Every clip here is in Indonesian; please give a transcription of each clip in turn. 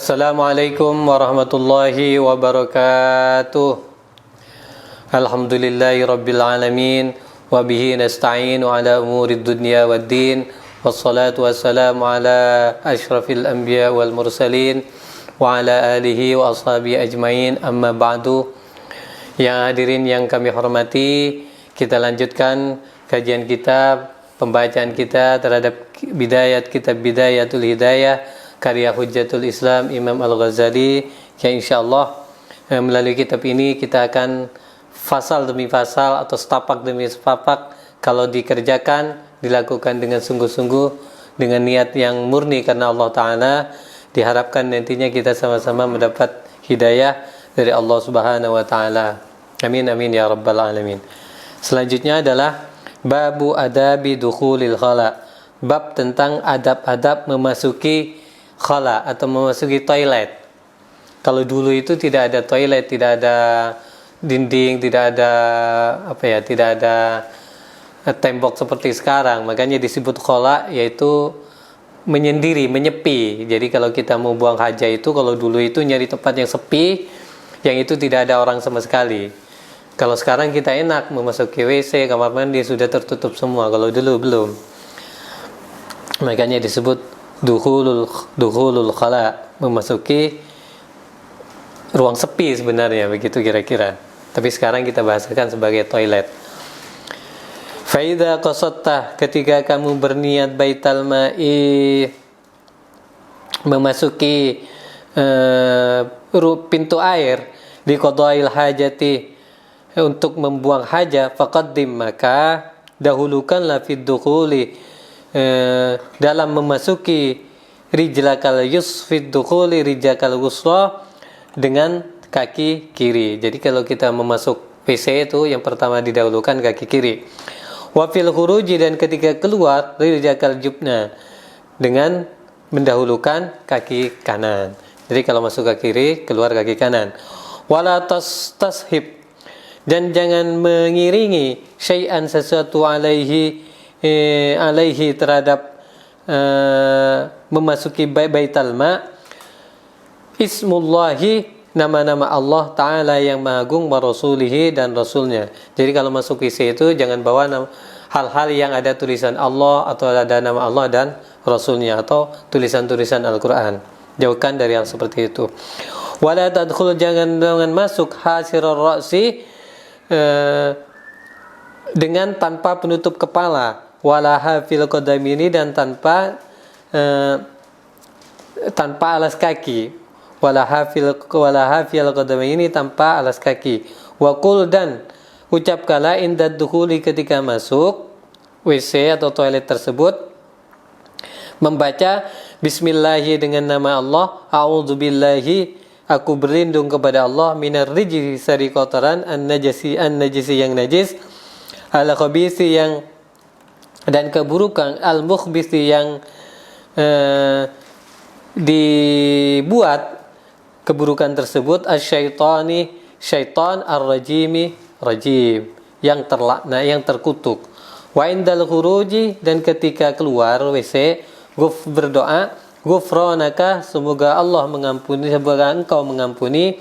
Assalamualaikum warahmatullahi wabarakatuh. Alhamdulillahi rabbil alamin wa bihi nasta'inu ala umurid dunya waddin. Wassalatu wassalamu ala asyrafil anbiya wal mursalin wa ala alihi wa ashabihi ajmain, amma ba'du. Yang hadirin yang kami hormati, kita lanjutkan kajian kita, pembacaan kita terhadap kitab Bidayatul Hidayah karya Hujjatul Islam Imam Al-Ghazali, yang insyaallah melalui kitab ini kita akan fasal demi fasal atau setapak demi setapak, kalau dikerjakan, dilakukan dengan sungguh-sungguh, dengan niat yang murni karena Allah Ta'ala, diharapkan nantinya kita sama-sama mendapat hidayah dari Allah Subhanahu wa Ta'ala. Amin amin ya rabbal alamin. Selanjutnya adalah babu adabi dukhulil khala, bab tentang adab-adab memasuki khala atau memasuki toilet. Kalau dulu itu tidak ada toilet, tidak ada dinding, tidak ada tidak ada tembok seperti sekarang. Makanya disebut khala, yaitu menyendiri, menyepi. Jadi kalau kita mau buang hajat itu, kalau dulu itu nyari tempat yang sepi, yang itu tidak ada orang sama sekali. Kalau sekarang kita enak memasuki WC, kamar mandi sudah tertutup semua. Kalau dulu belum. Makanya disebut dukhulul khala, memasuki ruang sepi sebenarnya, begitu kira-kira. Tapi sekarang kita bahasakan sebagai toilet. Faidha qasatta, ketika kamu berniat baital ma'i, memasuki pintu air, di qadail hajati, untuk membuang hajat, faqaddim, maka dahulukanlah fid dukhuli, dalam memasuki rijlakal yusfid dukhuli rijlakal wusra, dengan kaki kiri. Jadi kalau kita memasuk WC itu yang pertama didahulukan kaki kiri. Wa fil khuruji, dan ketika keluar rijlakal jubna, dengan mendahulukan kaki kanan. Jadi kalau masuk kaki kiri, keluar kaki kanan. Wala tashib, dan jangan mengiringi syai'an, sesuatu alaihi terhadap memasuki baital ma, ismullahi, nama-nama Allah Ta'ala yang Maha Agung, wa rasulihi, dan rasulnya. Jadi kalau masuk WC itu jangan bawa hal-hal yang ada tulisan Allah atau ada nama Allah dan rasulnya, atau tulisan-tulisan Al-Quran. Jauhkan dari hal seperti itu. Wala tadkhul, jangan masuk hasirar ra'si, dengan tanpa penutup kepala, walaha fil qadamini, dan tanpa alas kaki, walaha fil qadamini, tanpa alas kaki. Wa qul, dan ucapkanlah indad dukhuli, ketika masuk WC atau toilet tersebut, membaca bismillahi, dengan nama Allah, a'udzubillahi, aku berlindung kepada Allah, minar rijzi, dari kotoran, an-najisi yang najis, al-khabisi, yang dan keburukan, al-mukhbisi, yang dibuat keburukan tersebut, asyaitani, syaitan, ar-rajimi, rajim, yang terlaknat, yang terkutuk. Wa indal khuruji, dan ketika keluar WC, berdoa, ghufranaka, semoga Allah mengampuni, semoga engkau mengampuni,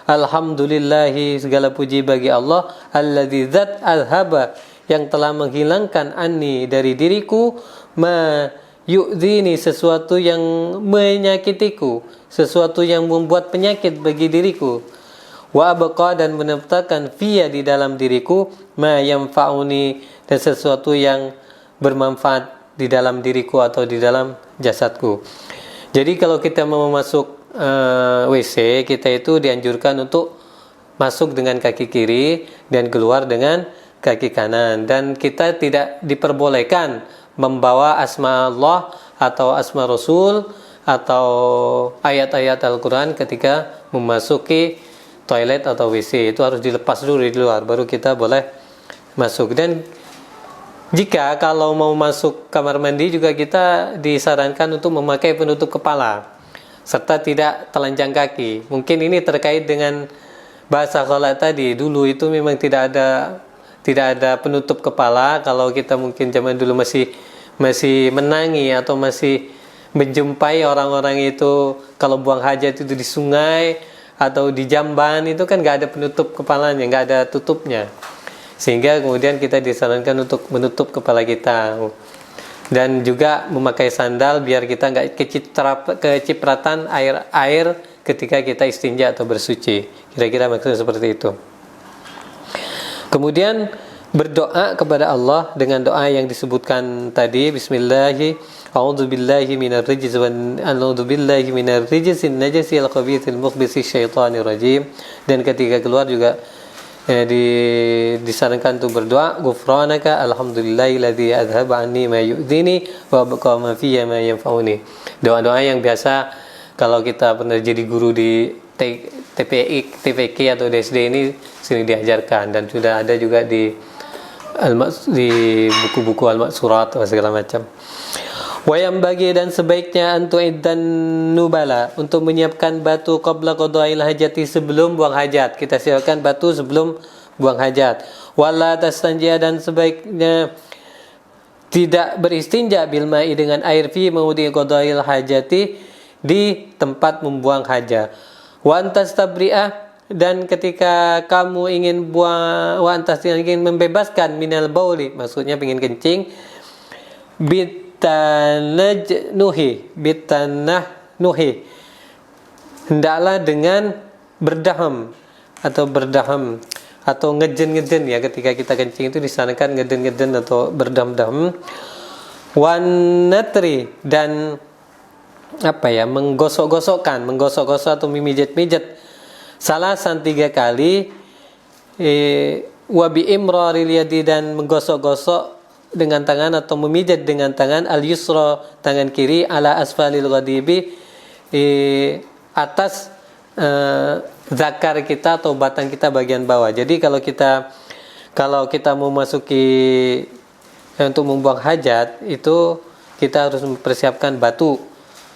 alhamdulillahi, segala puji bagi Allah, alladzi zat azhaba, yang telah menghilangkan anni, dari diriku, ma yu'dhini, sesuatu yang menyakitiku, sesuatu yang membuat penyakit bagi diriku, wa abqa, dan menetapkan fiya, di dalam diriku, ma yanfa'uni, dan sesuatu yang bermanfaat di dalam diriku atau di dalam jasadku. Jadi kalau kita mau masuk WC, kita itu dianjurkan untuk masuk dengan kaki kiri dan keluar dengan kaki kanan, dan kita tidak diperbolehkan membawa asma Allah atau asma Rasul atau ayat-ayat Al-Quran ketika memasuki toilet atau WC. Itu harus dilepas dulu di luar, baru kita boleh masuk. Dan jika kalau mau masuk kamar mandi juga, kita disarankan untuk memakai penutup kepala serta tidak telanjang kaki. Mungkin ini terkait dengan bahasa khala tadi. Dulu itu memang tidak ada penutup kepala. Kalau kita mungkin zaman dulu masih menangi atau masih menjumpai orang-orang itu kalau buang hajat itu di sungai atau di jamban, itu kan nggak ada penutup kepalanya, nggak ada tutupnya, sehingga kemudian kita disarankan untuk menutup kepala kita, dan juga memakai sandal biar kita nggak kecipratan air ketika kita istinja atau bersuci. Kira-kira maksudnya seperti itu. Kemudian berdoa kepada Allah dengan doa yang disebutkan tadi, Bismillah, a'udzubillahi minarrijzi wa a'udzubillahi minarrijzin najasil khabithil mukhbisi syaitanir rajim. Dan ketika keluar juga disarankan untuk berdoa, Ghufranaka alhamdulillahilladzi adhaba anni ma yu'dhini wa baqa ma fiyya ma yanfa'uni. Doa-doa yang biasa kalau kita pernah jadi guru di TPK atau DSD ini sering diajarkan, dan sudah ada juga di buku-buku al-maksurat atau segala macam. Wa yang bagi, dan sebaiknya dan nubala, untuk menyiapkan batu qabla qada'il hajati, sebelum buang hajat. Kita siapkan batu sebelum buang hajat. Wala tastanjia, dan sebaiknya tidak beristinja bil ma'i, dengan air, fi maudi qada'il hajati, di tempat membuang hajat. Wa antas tabri'ah, dan ketika kamu ingin buang, wa antas ingin membebaskan minal bauli, maksudnya ingin kencing, bitanah nuhi, hendaklah dengan berdaham atau ngejen ya, ketika kita kencing itu disarankan ngeden atau berdaham. Wan natri, dan menggosok-gosok atau memijat-mijat salasan 3 kali, wa bi imraril yadi, dan menggosok-gosok dengan tangan atau memijat dengan tangan, al yusra, tangan kiri, ala asfalil ghadibi, atas zakar kita atau batang kita bagian bawah. Jadi kalau kita mau masuki untuk membuang hajat, itu kita harus mempersiapkan batu.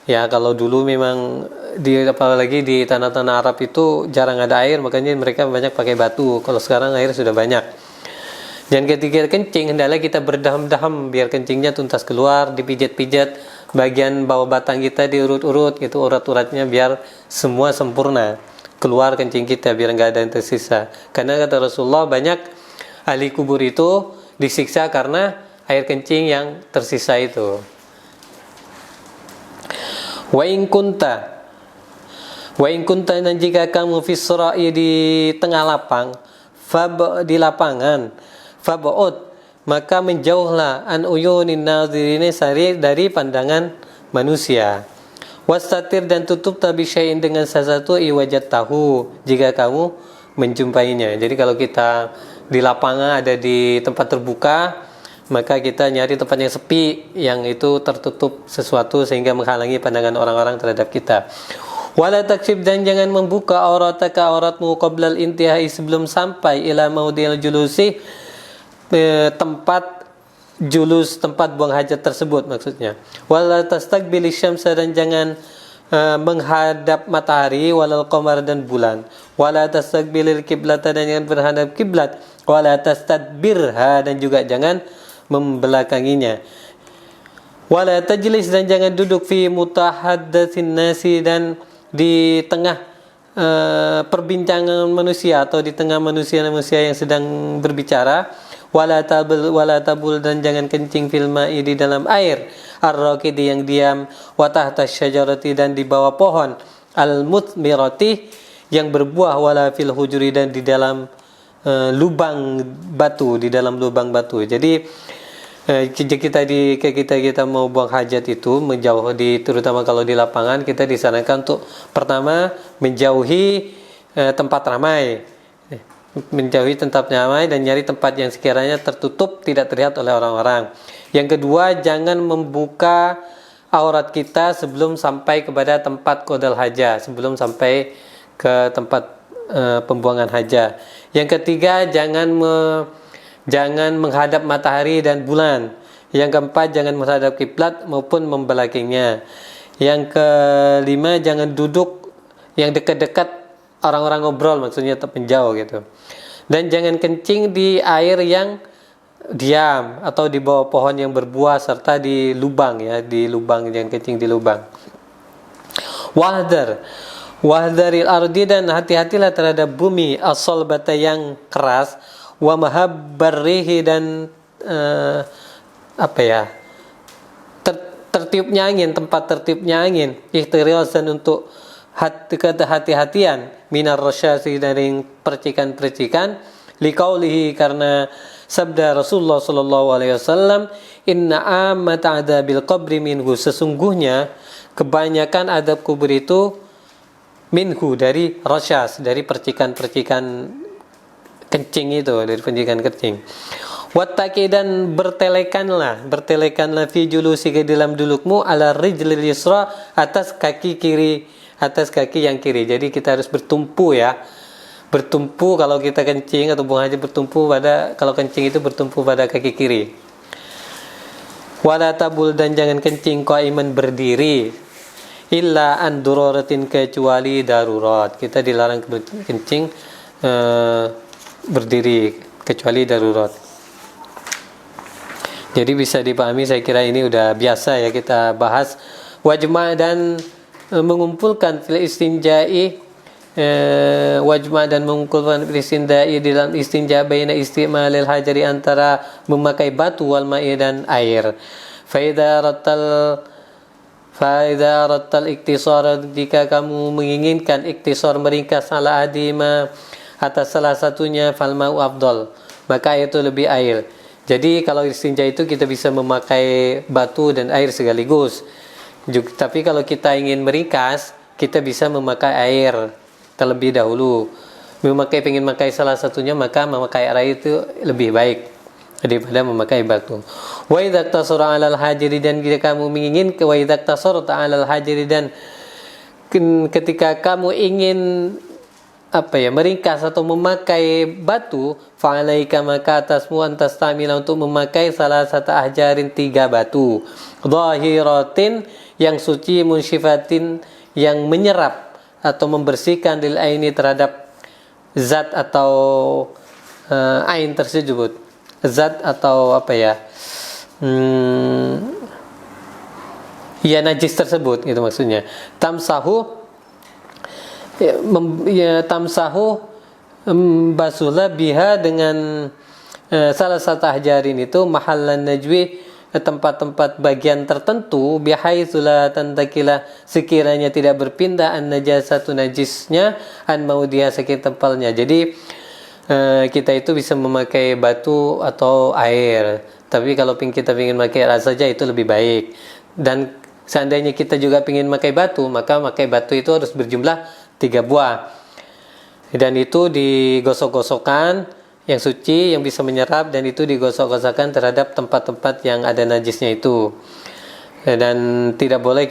Ya, kalau dulu memang apalagi di tanah-tanah Arab itu jarang ada air, makanya mereka banyak pakai batu. Kalau sekarang air sudah banyak. Dan ketika kencing, hendaklah kita berdaham-daham biar kencingnya tuntas keluar, dipijat-pijat bagian bawah batang kita, diurut-urut gitu, urat-uratnya biar semua sempurna keluar kencing kita, biar nggak ada yang tersisa. Karena kata Rasulullah, banyak ahli kubur itu disiksa karena air kencing yang tersisa itu. Wa in kunta, dan jika kamu fisra'i, di tengah lapang, di lapangan, fab'ud, maka menjauhlah, an uyunin nazirin, dari pandangan manusia. Wastatir, dan tutup tabi syai'in, dengan sesuatu, iwajat tahu, jika kamu menjumpainya. Jadi kalau kita di lapangan, ada di tempat terbuka, maka kita nyari tempat yang sepi, yang itu tertutup sesuatu sehingga menghalangi pandangan orang-orang terhadap kita. Wala takshif, dan jangan membuka auratmu qablal intihai, sebelum sampai ila maudil julusi, tempat buang hajat tersebut maksudnya. Wala tastaqbil syamsa, dan jangan menghadap matahari, walal qamar, dan bulan. Wala tastaqbilil qiblata, dan jangan berhadap kiblat. Wala tastadbirha, dan juga jangan membelakanginya. Wala tajlis, dan jangan duduk fi mutahaddatsin nasi, dan di tengah perbincangan manusia atau di tengah manusia-manusia yang sedang berbicara. Wala tabul, dan jangan kencing fil ma'i, di dalam air, ar-raqidi, yang diam, wa tahta syajarati, dan di bawah pohon, al-muthmirati, yang berbuah, wala fil hujuri, dan di dalam lubang batu. Jadi kita mau buang hajat itu menjauh, terutama kalau di lapangan, kita disarankan untuk pertama menjauhi tempat ramai, dan nyari tempat yang sekiranya tertutup, tidak terlihat oleh orang-orang. Yang kedua, jangan membuka aurat kita sebelum sampai kepada tempat qadal hajah, sebelum sampai ke tempat pembuangan hajah. Yang ketiga, jangan menghadap matahari dan bulan. Yang keempat, jangan menghadap kiblat maupun membelakanginya. Yang kelima, jangan duduk yang dekat-dekat orang-orang ngobrol, maksudnya tetap menjauh gitu. Dan jangan kencing di air yang diam atau di bawah pohon yang berbuah serta di lubang ya, di lubang yang kencing di lubang. Wahdaril ardi, dan hati-hatilah terhadap bumi, as-salbata yang keras, wa mahabbarrihi, dan tertiupnya angin, tempat tertiupnya angin, ihtirasan untuk hati-hatian, minar rasyasi, dari percikan-percikan, liqaulihi, karena sabda Rasulullah sallallahu alaihi wasallam, inna ammata adabil qabri minhu, sesungguhnya kebanyakan adab kubur itu minhu, dari rasyas, dari percikan-percikan kencing itu, dari percikan kencing. Wattaki, dan bertelekanlah fi julusi, ke dalam dudukmu, ala rijlil yusra, atas kaki kiri, atas kaki yang kiri. Jadi kita harus bertumpu ya. Bertumpu kalau kita kencing atau buang hajat, bertumpu pada, kalau kencing itu bertumpu pada kaki kiri. Wala tabul, dan jangan kencing qaiman, berdiri, illa an dururatin, kecuali darurat. Kita dilarang kencing berdiri kecuali darurat. Jadi bisa dipahami, saya kira ini udah biasa ya kita bahas. Wajma, dan mengumpulkan fil istinja'i, wajma, dan mengumpulkan fil istinja'i, di dalam istinja, baina istimalil hajari, antara memakai batu, wal ma'i, dan air. Faida rattal iktisar, jika kamu menginginkan iktisar, meringkas, ala adima, atas salah satunya, fal ma'u afdal, maka itu lebih air. Jadi kalau istinja itu kita bisa memakai batu dan air sekaligus. Tapi kalau kita ingin meringkas, kita bisa memakai air terlebih dahulu. Pengen memakai salah satunya, maka memakai air itu lebih baik daripada memakai batu. Wa idza tasara 'alal hajiri, dan jika kamu menginginkan, wa idza tasarta 'alal hajiri, dan ketika kamu ingin meringkas atau memakai batu, fa'alaika, maka atasmu, antas tamila, untuk memakai salah satu ahjarin, 3 batu, zahiratin, yang suci, munsyifatin, yang menyerap atau membersihkan, lil aini, terhadap zat atau ain tersebut, zat atau najis tersebut, itu maksudnya. Tamsahu, basuhlah, biha, dengan salah satu ahjarin itu, mahallan najwi, tempat-tempat bagian tertentu, bihaitsulah tantakilah, sekiranya tidak berpindah, an najasatu, najisnya, an maudiha, sekitar tempatnya. Jadi kita itu bisa memakai batu atau air, tapi kalau kita ingin pakai air saja itu lebih baik. Dan seandainya kita juga ingin pakai batu, maka pakai batu itu harus berjumlah 3 buah, dan itu digosok-gosokkan, yang suci, yang bisa menyerap, dan itu digosok-gosokkan terhadap tempat-tempat yang ada najisnya itu. Dan tidak boleh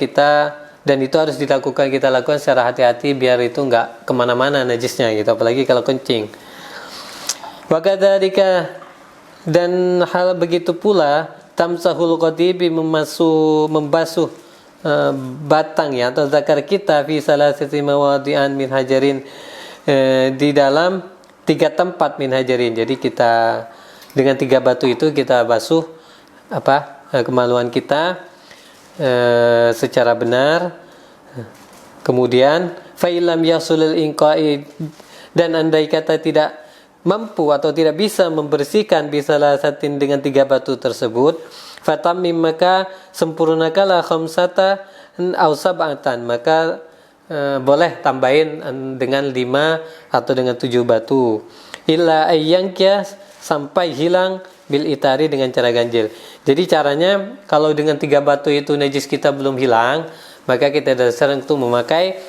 dan itu harus kita lakukan secara hati-hati, biar itu nggak kemana-mana najisnya gitu, apalagi kalau kencing. Wakadzalika, dan hal begitu pula, tamsahul qadibi, membasuh batang ya, atau zakar kita, fi salasati mawadi'an min hajarin, di dalam 3 tempat min hajarin. Jadi kita dengan 3 batu itu kita basuh kemaluan kita secara benar. Kemudian fa'ilam yasulil inqa'i, dan andai kata tidak mampu atau tidak bisa membersihkan bisalasatin, dengan 3 batu tersebut, fatamim, maka sempurnakanlah, khamsata aw sab'atan, maka boleh tambahin dengan 5 atau dengan 7 batu, illa ayyangkya, sampai hilang, bil itari, dengan cara ganjil. Jadi caranya, kalau dengan 3 batu itu najis kita belum hilang, maka kita dasar untuk memakai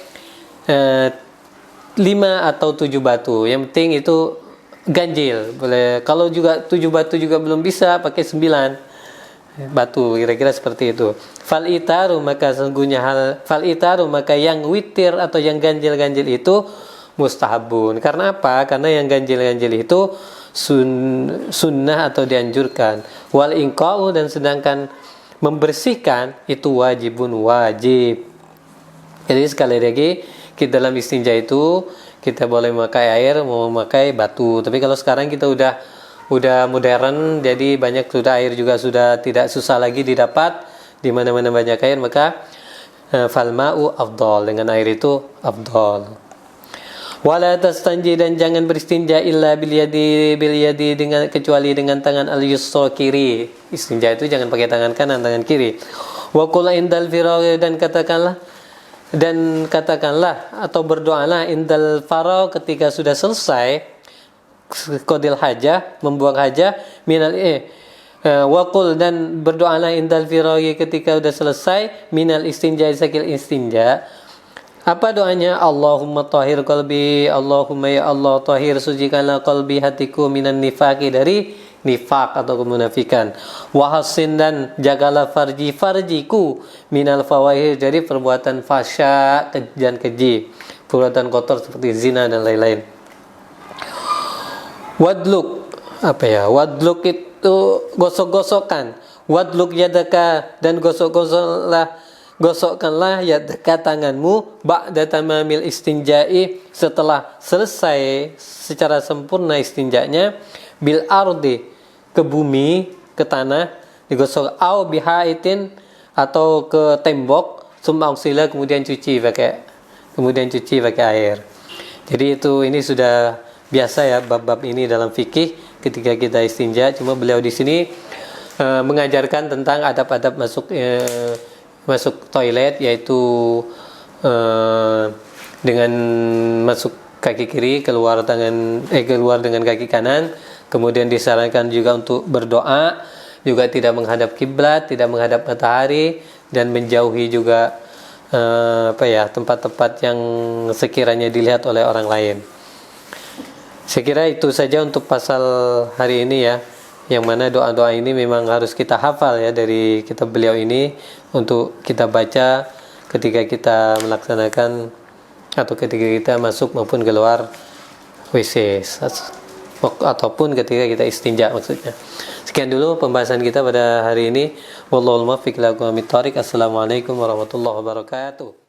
5 atau 7 batu. Yang penting itu ganjil. Boleh, kalau juga 7 batu juga belum bisa, pakai 9 batu, kira-kira seperti itu. Fal itaru, maka sesungguhnya maka yang witir atau yang ganjil-ganjil itu mustahabun. Karena apa? Karena yang ganjil-ganjil itu sunnah atau dianjurkan. Wal inqa'u, dan sedangkan membersihkan itu wajibun, wajib. Jadi sekali lagi, kita dalam istinja itu kita boleh memakai air, mau memakai batu. Tapi kalau sekarang kita udah udah modern, jadi banyak sudah air juga sudah tidak susah lagi didapat, di mana-mana banyak air, maka fal ma'u afdal, dengan air itu afdal. Wala tastanji, dan jangan beristinja illa bil yadi dengan, kecuali dengan tangan al yusra, kiri. Istinja itu jangan pakai tangan kanan, tangan kiri. Wa qul indal firagh, dan katakanlah atau berdoalah indal faragh, ketika sudah selesai qadil hajah, membuang hajah, minal waqul, dan berdoalah indal firaghi, ketika sudah selesai, minal istinja, sakil istinja. Apa doanya? Allahumma tahhir qalbi, Allahumma ya Allah, tahhir, sucikanlah qalbi, hatiku, minan nifaqi, dari nifaq atau kemunafikan. Wa hassin, dan jagalah farjiku, minal fawahir, dari perbuatan fasya dan keji, perbuatan kotor seperti zina dan lain-lain. Wadluk, wadluk itu gosok-gosokkan. Wadluk yadaka, dan gosokkanlah yadaka, tanganmu, ba'da tamamil istinja'i, setelah selesai secara sempurna istinjanya, bil ardi, ke bumi, ke tanah, digosok, au bihaitin, atau ke tembok, summa uksila, kemudian cuci pakai air. Jadi ini sudah biasa ya bab-bab ini dalam fikih ketika kita istinja. Cuma beliau di sini mengajarkan tentang adab-adab masuk toilet, yaitu dengan masuk kaki kiri, keluar dengan kaki kanan. Kemudian disarankan juga untuk berdoa, juga tidak menghadap kiblat, tidak menghadap matahari, dan menjauhi juga tempat-tempat yang sekiranya dilihat oleh orang lain. Saya kira itu saja untuk pasal hari ini ya, yang mana doa-doa ini memang harus kita hafal ya dari kitab beliau ini, untuk kita baca ketika kita melaksanakan atau ketika kita masuk maupun keluar WC, ataupun ketika kita istinja maksudnya. Sekian dulu pembahasan kita pada hari ini. Wallahul muwaffiq ila aqwamit thoriq. Assalamualaikum warahmatullahi wabarakatuh.